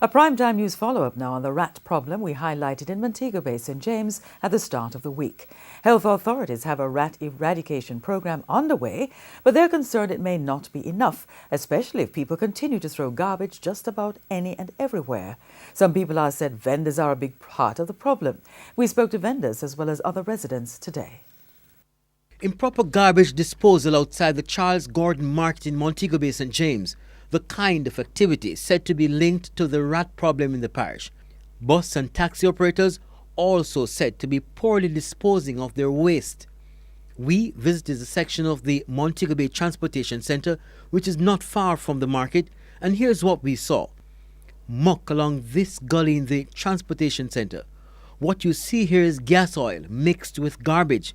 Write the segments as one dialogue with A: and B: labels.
A: A primetime news follow-up now on the rat problem we highlighted in Montego Bay, St. James at the start of the week. Health authorities have a rat eradication program underway, but they're concerned it may not be enough, especially if people continue to throw garbage just about any and everywhere. Some people have said vendors are a big part of the problem. We spoke to vendors as well as other residents today.
B: Improper garbage disposal outside the Charles Gordon Market in Montego Bay, St. James, the kind of activity said to be linked to the rat problem in the parish. Bus and taxi operators also said to be poorly disposing of their waste. We visited a section of the Montego Bay Transportation Centre, which is not far from the market, and here's what we saw. Muck along this gully in the Transportation Centre. What you see here is gas oil mixed with garbage.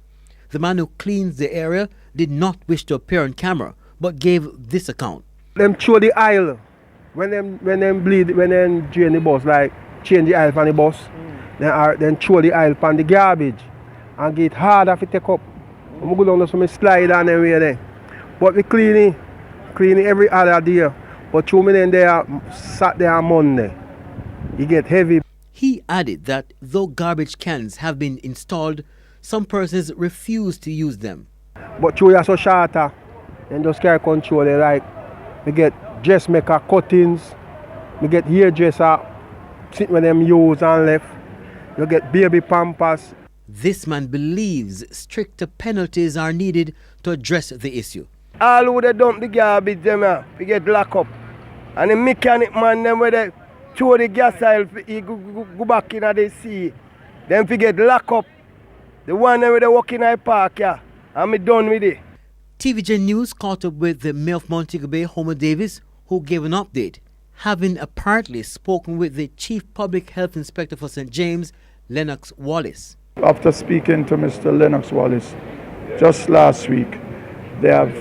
B: The man who cleans the area did not wish to appear on camera, but gave this account.
C: Them throw the aisle when them drain the bus, like change the aisle from the bus. Then throw the aisle from the garbage and get harder to take up. I'm go down to slide on them way there. But we clean every other day. But through me in there Saturday and Monday, it get heavy.
B: He added that though garbage cans have been installed, some persons refuse to use them.
C: But through you so shorter, and just carry control it, like we get dressmaker cuttings, we get hairdresser sit with them use and left, you get baby pampers.
B: This man believes stricter penalties are needed to address the issue.
C: All who they dump the garbage them we get locked up. And the mechanic man them where they throw the gas oil he go back in the sea. Then we get locked up. The one where they walk in the park and me done with it.
B: TVJ News caught up with the Mayor of Montego Bay, Homer Davis, who gave an update, having apparently spoken with the Chief Public Health Inspector for St. James, Lennox Wallace.
D: After speaking to Mr. Lennox Wallace just last week, they have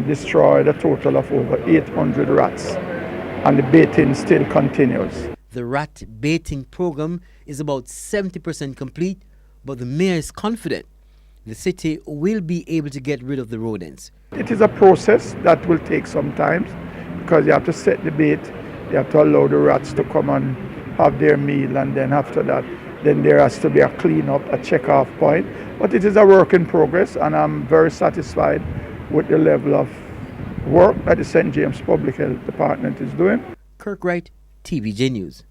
D: destroyed a total of over 800 rats, and the baiting still continues.
B: The rat baiting program is about 70% complete, but the mayor is confident the city will be able to get rid of the rodents.
D: It is a process that will take some time because you have to set the bait, you have to allow the rats to come and have their meal, and then after that, then there has to be a clean-up, a check-off point. But it is a work in progress, and I'm very satisfied with the level of work that the St. James Public Health Department is doing.
B: Kirk Wright, TVJ News.